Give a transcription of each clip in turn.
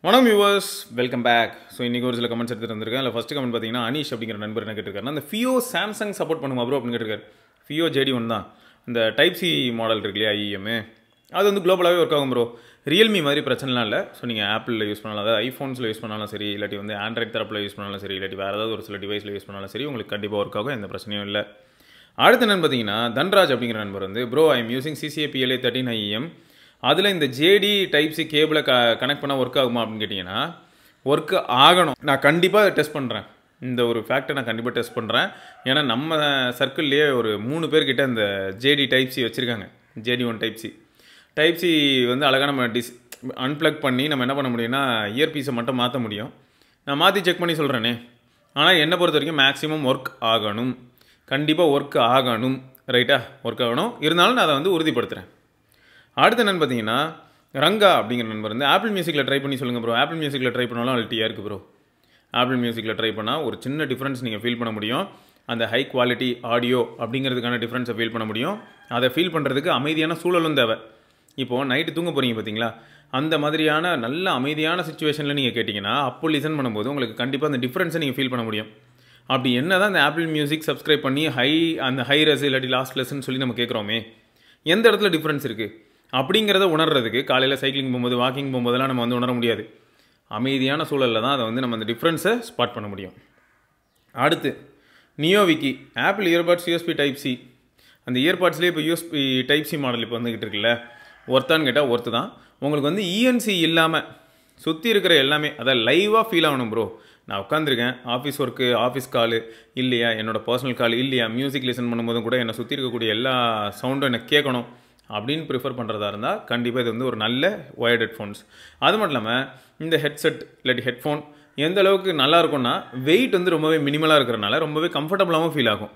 வணக்கம் viewers, welcome back. So இன்றைக்கி ஒரு சில கமெண்ட்ஸ் எடுத்துகிட்டு வந்திருக்கேன். அதில் ஃபஸ்ட்டு கமெண்ட் பார்த்தீங்கன்னா அனீஷ் அப்படிங்கிற நண்பர் என்ன கேட்டிருக்காருன்னா, அந்த ஃபியோ சாம்சங் சப்போர்ட் பண்ணுமா ப்ரோ அப்படின்னு கேட்டிருக்காரு. ஃபியோ JD1 தான். இந்த டைப் சி மாடல் இருக்கு இல்லையா, IEM, அது வந்து குளோபலாகவே ஒர்க் ஆகும் ப்ரோ. ரியல்மி மாதிரி பிரச்சனைலாம் இல்லை. ஸோ நீங்கள் ஆப்பிளில் யூஸ் பண்ணலாம், அதாவது ஐஃபோன்ஸில் யூஸ் பண்ணாலும் சரி, இல்லாட்டி வந்து ஆண்ட்ராய்ட் தரப்பில் யூஸ் பண்ணாலும் சரி, இல்லாட்டி வேறு ஏதாவது ஒரு சில டிவைஸில் யூஸ் பண்ணாலும் சரி, உங்களுக்கு கண்டிப்பாக ஒர்க் ஆகும், எந்த பிரச்சனையும் இல்லை. அடுத்த என்னன்னு பார்த்தீங்கன்னா, தன்ராஜ் அப்படிங்கிற நண்பர் வந்து, bro I am using CCA PLA13 IEM, அதில் இந்த JD டைப் சி கேபிளை கனெக்ட் பண்ணால் ஒர்க் ஆகுமா அப்படின்னு கேட்டிங்கன்னா, ஒர்க் ஆகணும். நான் கண்டிப்பாக டெஸ்ட் பண்ணுறேன். இந்த ஒரு ஃபேக்டை நான் கண்டிப்பாக டெஸ்ட் பண்ணுறேன். ஏன்னா நம்ம சர்க்கிள்லேயே ஒரு 3 பேர்கிட்ட இந்த JD டைப் சி வச்சுருக்காங்க. JD1 டைப் சி வந்து அழகாக நம்ம அன்பிளக் பண்ணி நம்ம என்ன பண்ண முடியும்னா, இயர்பீஸை மட்டும் மாற்ற முடியும். நான் மாற்றி செக் பண்ணி சொல்கிறேனே. ஆனால் என்னை பொறுத்த வரைக்கும் மேக்ஸிமம் ஒர்க் ஆகணும். கண்டிப்பாக ஒர்க் ஆகணும். ரைட்டா? ஒர்க் ஆகணும். இருந்தாலும் நான் அதை வந்து உறுதிப்படுத்துகிறேன். அடுத்து என்னென்னு பார்த்தீங்கன்னா, ரங்கா அப்படிங்கிற நண்பர் வந்து ஆப்பிள் மியூசிக்கில் ட்ரை பண்ணி சொல்லுங்கள் ப்ரோ. ஆப்பிள் மியூசிக்கில் ட்ரை பண்ணாலும் அல்ட்டியாக இருக்குது ப்ரோ. ஆப்பிள் மியூசிக்கில் ட்ரை பண்ணால் ஒரு சின்ன டிஃப்ரென்ஸ் நீங்கள் ஃபீல் பண்ண முடியும். அந்த ஹை குவாலிட்டி ஆடியோ அப்படிங்கிறதுக்கான டிஃப்ரென்ஸை ஃபீல் பண்ண முடியும். அதை ஃபீல் பண்ணுறதுக்கு அமைதியான சூழலும் தேவை. இப்போது நைட்டு தூங்க போகிறீங்க பார்த்தீங்களா, அந்த மாதிரியான நல்ல அமைதியான சுச்சுவேஷனில் நீங்கள் கேட்டிங்கன்னா, அப்போ லிசன் பண்ணும்போது உங்களுக்கு கண்டிப்பாக அந்த டிஃப்ரென்ஸை நீங்கள் ஃபீல் பண்ண முடியும். அப்படி என்ன தான் அந்த ஆப்பிள் மியூசிக் சப்ஸ்கிரைப் பண்ணி அந்த ஹை ரெஸ் இல்லாட்டி லாஸ்ட் லெஸ்ன்னு சொல்லி நம்ம கேட்குறோமே, எந்த இடத்துல டிஃப்ரென்ஸ் இருக்குது அப்படிங்கிறத உணர்றதுக்கு காலையில் சைக்கிளிங் போகும்போது, வாக்கிங் போகும்போதெல்லாம் நம்ம வந்து உணர முடியாது. அமைதியான சூழலில் தான் அதை வந்து நம்ம அந்த டிஃப்ரென்ஸை ஸ்பாட் பண்ண முடியும். அடுத்து நியோவிக்கி Apple earbuds USB type C. அந்த இயர்பாட்ஸ்லேயே இப்போ USB டைப் சி மாடல் இப்போ வந்துக்கிட்டு இருக்குல்ல, ஒர்த்தான்னு கேட்டால் ஒர்த்து தான். உங்களுக்கு வந்து ENC இல்லாமல் சுற்றி இருக்கிற எல்லாமே அதாவது லைவாக ஃபீல் ஆகணும் ப்ரோ. நான் உட்காந்துருக்கேன், ஆஃபீஸ் ஒர்க்கு, ஆஃபீஸ் காலு இல்லையா, என்னோடய பர்சனல் கால் இல்லையா, மியூசிக் லிசன் பண்ணும்போதும் கூட என்னை சுற்றி இருக்கக்கூடிய எல்லா சவுண்டும் எனக்கு கேட்கணும் அப்படின்னு ப்ரிஃபர் பண்ணுறதா இருந்தால் கண்டிப்பாக இது வந்து ஒரு நல்ல ஒயர்ட் ஹெட்ஃபோன்ஸ். அது மட்டும் இல்லாமல் இந்த ஹெட்செட் இல்லாட்டி ஹெட்ஃபோன் எந்த அளவுக்கு நல்லா இருக்கும்னா, வெயிட் வந்து ரொம்பவே மினிமலாக இருக்கிறனால ரொம்பவே கம்ஃபர்டபுளாகவும் ஃபீல் ஆகும்.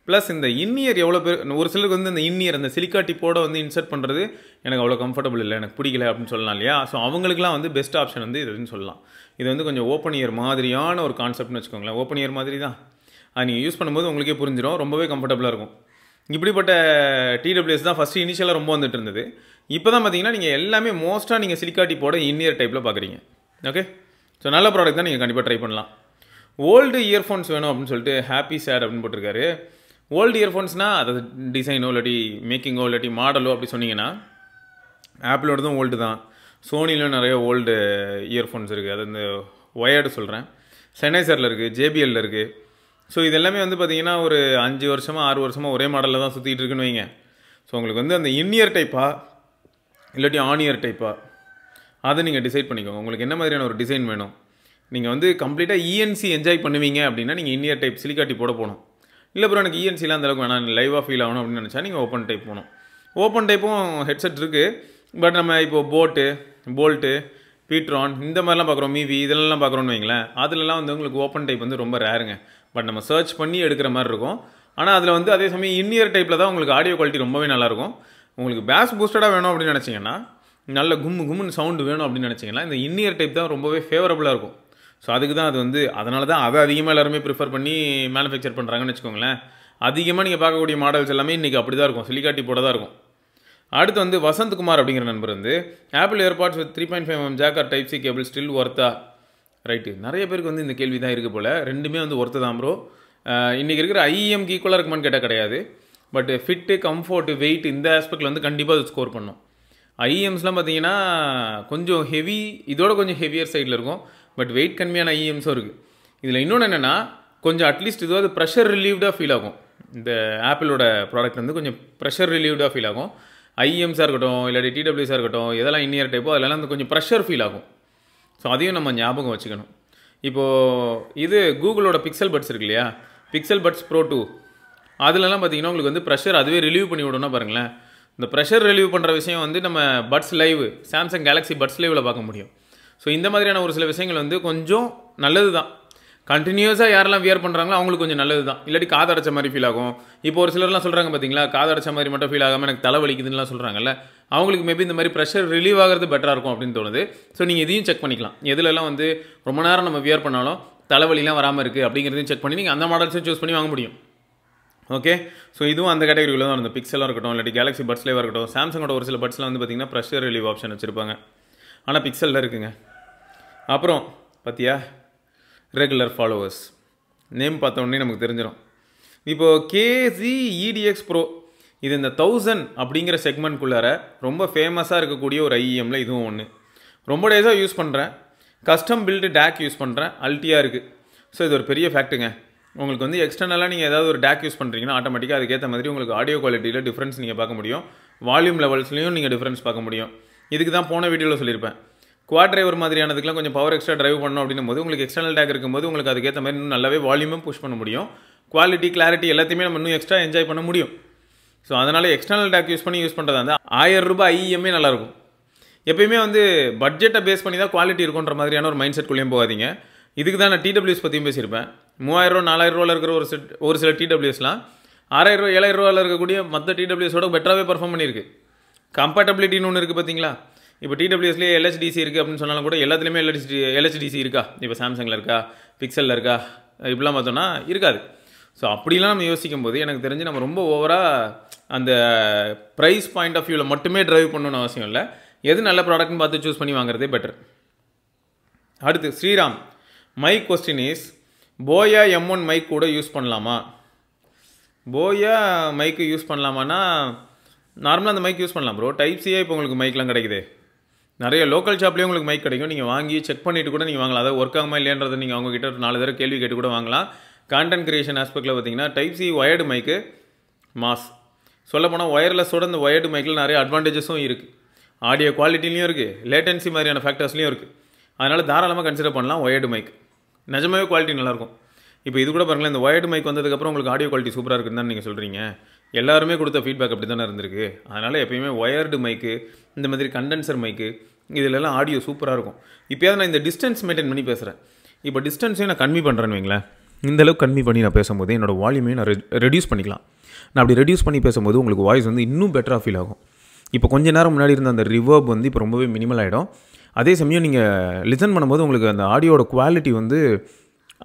ப்ளஸ் இந்த இன்னியர் எவ்வளோ பேர், ஒரு சிலருக்கு வந்து இந்த இன்னியர் அந்த சிலிக்கா டிப்போட வந்து இன்சர்ட் பண்ணுறது எனக்கு அவ்வளோ கம்ஃபர்டபுள் இல்லை, எனக்கு பிடிக்கல அப்படின்னு சொல்லலாம் இல்லையா. ஸோ அவங்களுக்குலாம் வந்து பெஸ்ட் ஆப்ஷன் வந்து இதுன்னு சொல்லலாம். இது வந்து கொஞ்சம் ஓப்பன் இயர் மாதிரியான ஒரு கான்செப்ட்னு வச்சுக்கோங்களேன். ஓப்பன் இயர் மாதிரி தான், அது நீங்கள் யூஸ் பண்ணும்போது உங்களுக்கே புரிஞ்சிடும், ரொம்பவே கம்ஃபர்டபுளாக இருக்கும். இப்படிப்பட்ட TWS தான் ஃபஸ்ட்டு இனிஷியலாக ரொம்ப வந்துட்டு இருந்தது. இப்போ தான் பார்த்தீங்கன்னா நீங்கள் எல்லாமே மோஸ்ட்டாக நீங்கள் சிலிக்கா டிப்போட இன்னியர் டைப்பில் பார்க்குறீங்க. ஓகே, ஸோ நல்ல ப்ராடக்ட் தான், நீங்கள் கண்டிப்பாக ட்ரை பண்ணலாம். ஓல்டு இயர்ஃபோன்ஸ் வேணும் அப்படின்னு சொல்லிட்டு ஹாப்பி சேட் அப்படின்னு போட்டிருக்காரு. ஓல்டு இயர்ஃபோன்ஸ்னால் அது டிசைனோ இல்லாட்டி மேக்கிங்கோ இல்லாட்டி மாடலோ அப்படி சொன்னீங்கன்னா, ஆப்பிளோடதும் ஓல்டு தான். சோனிலும் நிறைய ஓல்டு இயர்ஃபோன்ஸ் இருக்குது. அது இந்த ஒயர்டு சொல்கிறேன், செனைசரில் இருக்குது, JBLல இருக்குது. ஸோ இது எல்லாமே வந்து பார்த்தீங்கன்னா ஒரு 5 வருஷமாக 6 வருஷமாக ஒரே மாடலில் தான் சுற்றிட்டு இருக்குன்னு வைங்க. ஸோ உங்களுக்கு வந்து அந்த இன்னியர் டைப்பா இல்லாட்டி ஆனியர் டைப்பா அதை நீங்கள் டிசைட் பண்ணிக்கோங்க. உங்களுக்கு என்ன மாதிரியான ஒரு டிசைன் வேணும். நீங்கள் வந்து கம்ப்ளீட்டாக ENC என்ஜாய் பண்ணுவீங்க அப்படின்னா நீங்கள் இன்னியர் டைப் சிலிக்கா டிப்போட போகணும். இல்லை ப்ரோ எனக்கு ENCலாம் அந்தளவுக்கு வேணாம், லைவாக ஃபீல் ஆகணும் அப்படின்னு நினச்சா நீங்கள் ஓப்பன் டைப் போகணும். ஓப்பன் டைப்பும் ஹெட்செட் இருக்குது. பட் நம்ம இப்போது போல்ட்டு பீட்ரான் இந்த மாதிரிலாம் பார்க்குறோம், மீவி இதெல்லாம் பார்க்குறோன்னு வைங்களேன். அதிலலாம் வந்து உங்களுக்கு ஓப்பன் டைப் வந்து ரொம்ப ரேருங்க. பட் நம்ம சர்ச் பண்ணி எடுக்கிற மாதிரி இருக்கும். ஆனால் அதில் வந்து அதே சமயம் இன்னியர் டைப்பில் தான் உங்களுக்கு ஆடியோ குவாலிட்டி ரொம்பவே நல்லாயிருக்கும். உங்களுக்கு பேஸ் பூஸ்டடாக வேணும் அப்படின்னு நினச்சிங்கன்னா, நல்ல கும்முன்னு சவுண்டு வேணும் அப்படின்னு நினச்சிங்கன்னா, இந்த இன்னியர் டைப் தான் ரொம்பவே ஃபேவரபுளாக இருக்கும். ஸோ அதுக்கு தான் அது வந்து, அதனால தான் அதை அதிகமாக எல்லாருமே ப்ரிஃபர் பண்ணி மேனுஃபேக்சர் பண்ணுறாங்கன்னு வச்சுக்கோங்களேன். அதிகமாக நீங்கள் பார்க்கக்கூடிய மாடல்ஸ் எல்லாமே இன்றைக்கி அப்படி தான் இருக்கும், சிலிக்கா டிப்போட தான் இருக்கும். அடுத்து வந்து வசந்த்குமார் அப்படிங்கிற நண்பர் வந்து Apple AirPods with 3.5mm jack or type C cable still ஒர்த்தா. ரைட்டு, நிறைய பேருக்கு வந்து இந்த கேள்வி தான் இருக்குது போல். ரெண்டுமே வந்து ஒர்த்து தான் ப்ரோ. இன்றைக்கி இருக்கிற IEMக்கு ஈக்குவலாக இருக்குமான்னு கேட்டால் கிடையாது. பட் ஃபிட்டு, கம்ஃபர்ட்டு, வெயிட் இந்த ஆஸ்பெக்டில் வந்து கண்டிப்பாக அது ஸ்கோர் பண்ணும். IEMஸ்லாம் பார்த்தீங்கன்னா கொஞ்சம் ஹெவி, இதோட கொஞ்சம் ஹெவியர் சைடில் இருக்கும். பட் வெயிட் கம்மியான IEMஸும் இருக்குது. இதில் இன்னொன்று என்னென்னா, கொஞ்சம் அட்லீஸ்ட் இதுவாது ப்ரெஷர் ரிலீவ்டாக ஃபீல் ஆகும். இந்த ஆப்பிளோட ப்ராடக்ட் வந்து கொஞ்சம் ப்ரெஷர் ரிலீவ்டாக ஃபீல் ஆகும். IEMஸாக இருக்கட்டும் இல்லாட்டி TWSஆக இருக்கட்டும், எதெல்லாம் இன்னியர் டைப்போ அதெல்லாம் வந்து கொஞ்சம் ப்ரெஷர் ஃபீல் ஆகும். ஸோ அதையும் நம்ம ஞாபகம் வச்சுக்கணும். இப்போது இது கூகுளோட பிக்சல் பட்ஸ் இருக்கு இல்லையா, பிக்சல் பட்ஸ் Pro 2, அதிலலாம் பார்த்தீங்கன்னா உங்களுக்கு வந்து ப்ரெஷர் அதுவே ரிலீவ் பண்ணி விடணும்னா பாருங்களேன். இந்த ப்ரெஷர் ரிலீவ் பண்ணுற விஷயம் வந்து நம்ம Buds Live, Samsung Galaxy Buds லைவில் பார்க்க முடியும். ஸோ இந்த மாதிரியான ஒரு சில விஷயங்கள் வந்து கொஞ்சம் நல்லது தான். கண்டினியூஸாக யாரெல்லாம் வியர் பண்ணுறாங்களோ அவங்களுக்கு கொஞ்சம் நல்லது தான். இல்லாட்டி காதடைச்ச மாதிரி ஃபீல் ஆகும். இப்போ ஒரு சிலர்லாம் சொல்கிறாங்க பார்த்தீங்களா, காதடைச்ச மாதிரி மட்டும் ஃபீல் ஆகாமல் எனக்கு தலை வலிக்குதுன்னுலாம் சொல்கிறாங்கல்ல, அவங்களுக்கு மேபி இந்த மாதிரி ப்ரெஷர் ரிலீவ் ஆகிறது பெட்டராக இருக்கும் அப்படின்னு தோணுது. ஸோ நீங்கள் இதையும் செக் பண்ணிக்கலாம். எதுலலாம் வந்து ரொம்ப நேரம் நம்ம வியர் பண்ணாலும் தலைவலிலாம் வராமல் இருக்குது அப்படிங்கிறதையும் செக் பண்ணி நீங்கள் அந்த மாடல்ஸும் சூஸ் பண்ணி வாங்க முடியும். ஓகே, ஸோ இதுவும் அந்த கேட்டகரியில் தான். அந்த பிக்சலாக இருக்கட்டும் இல்லாட்டி கேலக்ஸி பட்ஸ்லேயே இருக்கட்டும், சாம்சங்கோட ஒரு சில பட்ஸ்லாம் வந்து பார்த்திங்கன்னா ப்ரெஷர் ரிலீவ் ஆப்ஷன் வச்சுருப்பாங்க. ஆனால் பிக்சலில் இருக்குங்க. அப்புறம் பார்த்தியா ரெகுலர் ஃபாலோவர்ஸ் நேம் பார்த்த உடனே நமக்கு தெரிஞ்சிடும். இப்போது KZ-EDX Pro இது இந்த 1000 அப்படிங்கிற செக்மெண்ட்குள்ளார ரொம்ப ஃபேமஸாக இருக்கக்கூடிய ஒரு ஐஇஎம்மில் இதுவும் ஒன்று. ரொம்ப டேஸாக யூஸ் பண்ணுறேன், கஸ்டம் பில்டு டேக் யூஸ் பண்ணுறேன், அல்ட்டியாக இருக்குது. ஸோ இது ஒரு பெரிய ஃபேக்ட்டுங்க. உங்களுக்கு வந்து எக்ஸ்டர்னலாக நீங்கள் ஏதாவது ஒரு டேக் யூஸ் பண்ணுறீங்கன்னா ஆட்டோமேட்டிக்காக அதுக்கேற்ற மாதிரி உங்களுக்கு ஆடியோ குவாலிட்டியில் டிஃப்ரென்ஸ் நீங்கள் பார்க்க முடியும், வால்யூம் லெவல்ஸ்லையும் நீங்கள் டிஃப்ரென்ஸ் பார்க்க முடியும். இதுக்கு தான் போன வீடியோவில் சொல்லியிருப்பேன். குவாட் டிரைவர் மாதிரியானதுக்குலாம் கொஞ்சம் பவர் எக்ஸ்ட்ரா டிரைவ் பண்ணணும் அப்படின்னும் போது உங்களுக்கு எக்ஸ்டர்னல் டேக் இருக்கும்போது உங்களுக்கு அதுக்கேற்ற மாதிரி இன்னும் நல்லாவே வால்யூமும் புஷ் பண்ண முடியும், குவாலிட்டி கிளாரிட்டி எல்லாத்தையுமே நம்ம இன்னும் எக்ஸ்ட்ரா என்ஜாய் பண்ண முடியும். ஸோ அதனால் எக்ஸ்டர்னல் டேக் யூஸ் பண்ணுறதா இருந்தால் 1000 ரூபாய் ஐஇஎம்மே நல்லாயிருக்கும். எப்பயுமே வந்து பட்ஜெட்டை பேஸ் பண்ணி தான் குவாலிட்டி இருக்குன்ற மாதிரியான ஒரு மைண்ட் செட்குள்ளேயும் போகாதீங்க. இதுக்கு தான் நான் டிடபிள்யூஎஸ் பற்றியும் பேசியிருப்பேன். 3000 4000 ரூபாயில் இருக்கிற ஒரு சில டிடபிள்யூஎஸ்லாம் 6000 7000 ரூபாயில் இருக்கக்கூடிய மற்ற டிடபிள்யூஎஸோட பெட்டராகவே பர்ஃபார்ம் பண்ணியிருக்கு. கம்பேட்டபிலிட்டின்னு ஒன்று இருக்குது பார்த்தீங்களா. இப்போ டிடபிள்யூஎஸ்லேயே LHDC இருக்குது அப்படின்னு சொன்னாலும் கூட எல்லாத்துலேயுமே LHDC இருக்கா? இப்போ சாம்சங்கில் இருக்கா, பிக்சலில் இருக்கா, இப்படிலாம் பார்த்தோன்னா இருக்காது. ஸோ அப்படிலாம் நம்ம யோசிக்கும் போது எனக்கு தெரிஞ்சு நம்ம ரொம்ப ஓவராக அந்த ப்ரைஸ் பாயிண்ட் ஆஃப் வியூவில் மட்டுமே ட்ரைவ் பண்ணணும்னு அவசியம் இல்லை. எது நல்ல ப்ராடக்ட்னு பார்த்து சூஸ் பண்ணி வாங்குறதே பெட்டர். அடுத்து ஸ்ரீராம், மை கொஸ்டின் இஸ் போயா M1 மைக் கூட யூஸ் பண்ணலாமா? போயா மைக்கு யூஸ் பண்ணலாமான்னா நார்மலாக அந்த மைக் யூஸ் பண்ணலாம் ப்ரோ. டைப்-C இப்போ உங்களுக்கு மைக்லாம் கிடைக்குது. நிறைய லோக்கல் ஷாப்லேயும் உங்களுக்கு மைக் கிடைக்கும். நீங்கள் வாங்கி செக் பண்ணிவிட்டு கூட நீங்கள் வாங்கலாம். அதாவது ஒர்க் ஆகுமா இல்லையன்றதை நீங்கள் அவங்ககிட்ட ஒரு 4 தடவை கேள்வி கேட்டு கூட வாங்கலாம். கான்டென்ட் கிரியேஷன் ஆஸ்பெக்டில் பார்த்தீங்கன்னா டைப்-C ஒயர்டு மைக்கு மாஸ். சொல்லப்போனால் ஒயர்லெஸோட இந்த ஒயர்டு மைக்கில் நிறைய அட்வான்டேஜஸும் இருக்குது. ஆடியோ குவாலிட்டிலையும் இருக்குது, லேட்டன்சி மாதிரியான ஃபேக்டர்ஸ்லையும் இருக்குது. அதனால் தாராளமாக கன்சிடர் பண்ணலாம் ஒயர்டு மைக். நிஜமாவே குவாலிட்டி நல்லாயிருக்கும். இப்போ இது கூட பாருங்களேன், இந்த ஒயர்டு மைக் வந்ததுக்கப்புறம் உங்களுக்கு ஆடியோ குவாலிட்டி சூப்பராக இருக்குன்னு தான் நீங்கள் சொல்கிறீங்க. எல்லாருமே கொடுத்த ஃபீட்பேக் அப்படி தானே இருந்திருக்கு. அதனால் எப்பயுமே ஒயர்டு மைக்கு, இந்த மாதிரி கண்டென்சர் மைக்கு, இதிலெல்லாம் ஆடியோ சூப்பராக இருக்கும். இப்போயாவது நான் இந்த டிஸ்டன்ஸ் மெயின்டைன் பண்ணி பேசுகிறேன். இப்போ டிஸ்டன்ஸையும் நான் கம்மி பண்ணுறேன்னு வைங்களேன். இந்தளவுக்கு கம்மி பண்ணி நான் பேசும்போது என்னோடய வால்யூமையும் நான் ரெடியூஸ் பண்ணிக்கலாம். நான் அப்படி ரெடியூஸ் பண்ணி பேசும்போது உங்களுக்கு வாய்ஸ் வந்து இன்னும் பெட்டராக ஃபீல் ஆகும். இப்போ கொஞ்ச நேரம் முன்னாடி இருந்த அந்த ரிவர்ப் வந்து இப்போ ரொம்பவே மினிமல் ஆகிடும். அதே சமயம் நீங்கள் லிசன் பண்ணும்போது உங்களுக்கு அந்த ஆடியோட குவாலிட்டி வந்து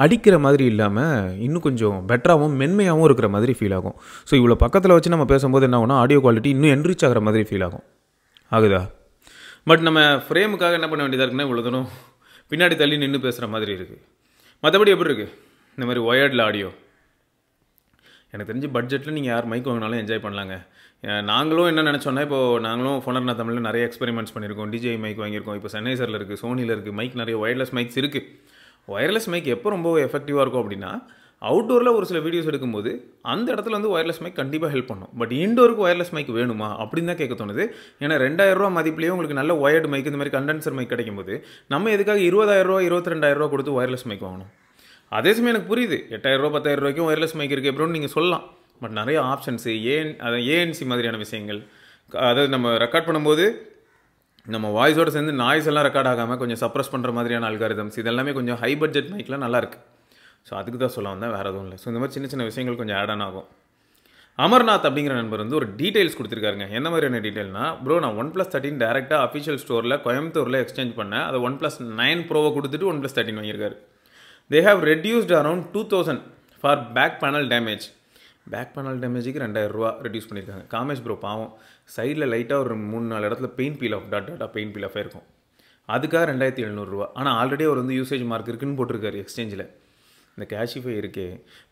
அடிக்கிற மாதிரி இல்லாமல் இன்னும் கொஞ்சம் பெட்டராகவும் மென்மையாகவும் இருக்கிற மாதிரி ஃபீல் ஆகும். ஸோ இவ்வளோ பக்கத்தில் வச்சு நம்ம பேசும்போது என்ன ஆகும்னா ஆடியோ குவாலிட்டி இன்னும் என்ரிச் ஆகிற மாதிரி ஃபீல் ஆகும். ஆகுதா? பட் நம்ம ஃப்ரேமுக்காக என்ன பண்ண வேண்டியதாக இருக்குன்னா இவ்வளோ தூரம் பின்னாடி தள்ளி நின்று பேசுகிற மாதிரி இருக்குது. மற்றபடி எப்படி இருக்குது இந்த மாதிரி ஒயர்டில் ஆடியோ? எனக்கு தெரிஞ்சு பட்ஜெட்டில் நீங்கள் யார் மைக் வாங்கினாலும் என்ஜாய் பண்ணலாங்க. நாங்களும் என்ன நினச்சோன்னா இப்போது நாங்களும் ஃபோனர்னா தமிழில் நிறைய எக்ஸ்பெரிமெண்ட்ஸ் பண்ணியிருக்கோம். DJI மைக் வாங்கியிருக்கோம். இப்போ சன்னைசரில் இருக்குது, சோனியில் இருக்குது மைக், நிறைய ஒயர்லெஸ் மைக்ஸ் இருக்குது. ஒயர்லெஸ் மைக் எப்போ ரொம்ப எஃபெக்டிவாக இருக்கும் அப்படின்னா அவுட்டோரில் ஒரு சில வீடியோஸ் எடுக்கும்போது அந்த இடத்துல வந்து ஒயர்லெஸ் மைக் கண்டிப்பாக ஹெல்ப் பண்ணும். பட் இன்டோருக்கு ஒயர்லெஸ் மைக் வேணுமா அப்படின்னு தான் கேட்க தோணுது. ஏன்னா 2000 ரூபா மதிப்புலேயே உங்களுக்கு நல்ல ஒயர்டு மைக், இந்த மாதிரி கண்டென்சர் மைக் கிடைக்கும்போது நம்ம எதுக்காக 20000 ரூபா 22000 ரூபா கொடுத்து ஒயர்லெஸ் மைக் வாங்கணும்? அதே சமயம் எனக்கு புரியுது 8000 ரூபா 10000 ரூபாய்க்கும் ஒயர்லெஸ் மைக் இருக்குது எப்படின்னு நீங்கள் சொல்லலாம். பட் நிறைய ஆப்ஷன்ஸு ANC மாதிரியான விஷயங்கள், அதாவது நம்ம ரெக்கார்ட் பண்ணும்போது நம்ம வாய்ஸோடு சேர்ந்து நாய்ஸ் எல்லாம் ரெக்கார்ட் ஆகாமல் கொஞ்சம் சப்ரஸ் பண்ணுற மாதிரியான அல்காரிதம்ஸ், இதெல்லாமே கொஞ்சம் ஹை பட்ஜெட் மைக்கில் நல்லாயிருக்கு. ஸோ அதுக்கு தான் சொல்ல வந்தேன், வேறு எதுவும் இல்லை. ஸோ இந்த மாதிரி சின்ன சின்ன விஷயங்கள் கொஞ்சம் ஆட் ஆன் ஆகும். அமர்நாத் அப்படிங்கிற நண்பர் வந்து ஒரு டீட்டெயில்ஸ் கொடுத்துருக்காருங்க. என்ன மாதிரியான டீட்டெயில்னா, ப்ரோ நான் OnePlus 13 டேரெக்டாக அஃபிஷியல் ஸ்டோரில் கோயம்புத்தூரில் எக்ஸ்சேஞ்ச் பண்ணேன். அதை OnePlus 9 ப்ரோவை கொடுத்துட்டு OnePlus 13 வாங்கியிருக்காரு. They have reduced around 2000 for back panel damage. Back panel டேமேஜுக்கு 2000 ரூபா ரெடியூஸ் பண்ணியிருக்காங்க. காமேஷ் ப்ரோ பாவம் சைடில் லைட்டாக ஒரு 3-4 இடத்துல paint peel off tata paint peel off ஆயிருக்கும். அதுக்காக 2700 ரூபா. ஆனால் ஆல்ரெடி அவர் வந்து யூசேஜ் மார்க் இருக்குன்னு போட்டிருக்காரு எக்ஸ்சேஞ்சில். இந்த கேஷிஃபை இருக்கே.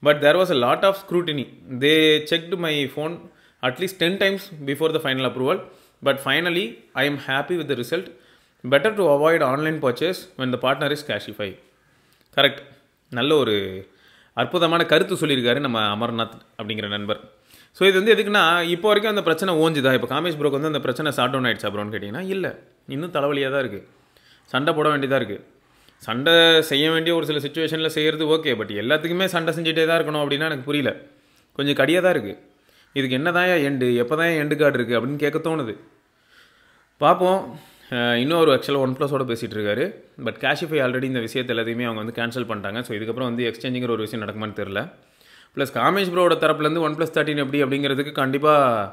But there was a lot of scrutiny. They checked my phone at least 10 times before the final approval. But finally I am happy with the result. Better to avoid online purchase when the partner is Cashify. Correct. நல்ல ஒரு அற்புதமான கருத்து சொல்லியிருக்காரு நம்ம அமர்நாத் அப்படிங்கிற நண்பர். So இது வந்து எதுக்குன்னா, இப்போ வரைக்கும் அந்த பிரச்சனை ஓஞ்சுதா? இப்போ காமேஷ் ப்ரோக்கு வந்து அந்த பிரச்சனை ஷார்ட் டவுன் ஆகிடுச்சா ப்ரோன்னு கேட்டிங்கன்னா இல்லை, இன்னும் தலைவலியாக தான் இருக்குது. சண்டை போட வேண்டியதாக இருக்குது. சண்டை செய்ய வேண்டிய ஒரு சில சுச்சுவேஷனில் செய்கிறது ஓகே. பட் எல்லாத்துக்குமே சண்டை செஞ்சுட்டே தான் இருக்கணும் அப்படின்னா எனக்கு புரியல. கொஞ்சம் கடியாக தான் இருக்குது. இதுக்கு என்ன தான் எண்டு, எப்போ தான் எண்டு கார்டு இருக்குது அப்படின்னு கேட்க தோணுது. பார்ப்போம். இன்னும் ஒரு ஆக்சுவலாக OnePlusஓட பேசிகிட்டு இருக்காரு. பட் கேஷிஃபை ஆல்ரெடி இந்த விஷயத்தை எல்லாத்தையுமே அவங்க வந்து கேன்சல் பண்ணிட்டாங்க. ஸோ இதுக்கப்புறம் வந்து எக்ஸ்சேஞ்சுங்கிற ஒரு விஷயம் நடக்குமான்னு தெரில. ப்ளஸ் காமேஷ் ப்ரோட தரப்புலேருந்து OnePlus 13 எப்படி அப்படிங்கிறதுக்கு கண்டிப்பாக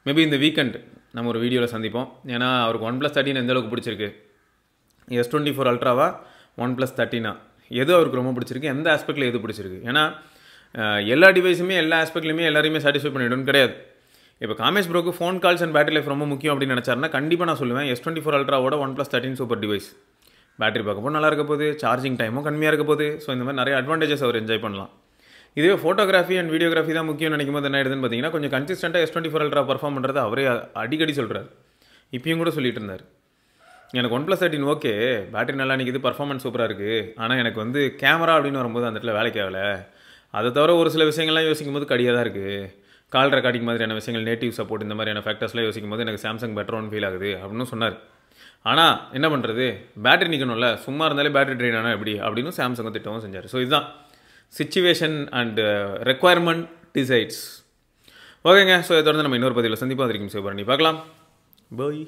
மேபி இந்த வீக்கெண்ட் நம்ம ஒரு வீடியோவில் சந்திப்போம். ஏன்னா அவருக்கு OnePlus 13 எந்த அளவுக்கு பிடிச்சிருக்கு, S24 அல்ட்ராவா OnePlus 13 எது அவருக்கு ரொம்ப பிடிச்சிருக்கு, எந்த ஆஸ்பெக்டில் எது பிடிச்சிருக்கு. ஏன்னா எல்லா டிவைஸுமே எல்லா ஆஸ்பெக்ட்லையுமே எல்லாரையுமே சாட்டிஸ்ஃபை பண்ணிவிடுன்னு கிடையாது. இப்போ காமேஷ் ப்ரோக்கு phone calls and battery life ரொம்ப முக்கியம் அப்படின்னு நினச்சாருன்னா கண்டிப்பாக நான் சொல்லுவேன் S24 அல்ட்ராவோட OnePlus 13 சூப்பர் டிவைஸ். பேட்டரி பேக்கப்பும் நல்லா இருக்க போகுது, சார்ஜிங் டைமும் கம்மியாக இருக்க போகுது. ஸோ இந்த மாதிரி நிறைய அட்வான்டேஜஸ் அவர் என்ஜாய் பண்ணலாம். இதுவே ஃபோட்டோகிராஃபி அண்ட் வீடியோகிராஃபி தான் முக்கியம்னு நினைக்கும் போது என்ன ஆயிடுதுன்னு பார்த்தீங்கன்னா, கொஞ்சம் கன்சிஸ்டண்ட்டாக S24 Ultra பர்ஃபார்ம் பண்ணுறது அவரே அடிக்கடி சொல்கிறார். இப்பயும் கூட சொல்லிட்டு இருந்தார், எனக்கு OnePlus 13 ஓகே, பேட்டரி நல்லா நிற்கிது, பர்ஃபார்மன்ஸ் சூப்பராக இருக்குது, ஆனால் எனக்கு வந்து கேமரா அப்படின்னு வரும்போது அந்த இடத்துல வேலைக்கு ஆகலை. அதை தவிர ஒரு சில விஷயங்கள்லாம் யோசிக்கும் போது கடியாக தான் இருக்குது. கால் ரெக்கார்டிங் மாதிரியான விஷயங்கள், நேட்டிவ் சப்போர்ட், இந்த மாதிரியான ஃபேக்டர்ஸ்லாம் யோசிக்கும் போது எனக்கு சாம்சங் பெட்டரோன்னு ஃபீல் ஆகுது அப்படின்னு சொன்னார். ஆனால் என்ன பண்ணுறது, பேட்டரி நிற்கணும்ல, சும்மா இருந்தாலே பேட்டரி ட்ரெயின் ஆனால் எப்படி அப்படின்னு சாம்சங் திட்டமும் செஞ்சார். ஸோ இதுதான் சிச்சுவேஷன் அண்ட் ரெக்குவயர்மெண்ட் டிசைட்ஸ். ஓகேங்க. ஸோ இதை தொடர்ந்து நம்ம இன்னொரு பதிவில் சந்திப்போம். அது வரைக்கும் சிவபரணி பார்க்கலாம். பாய்.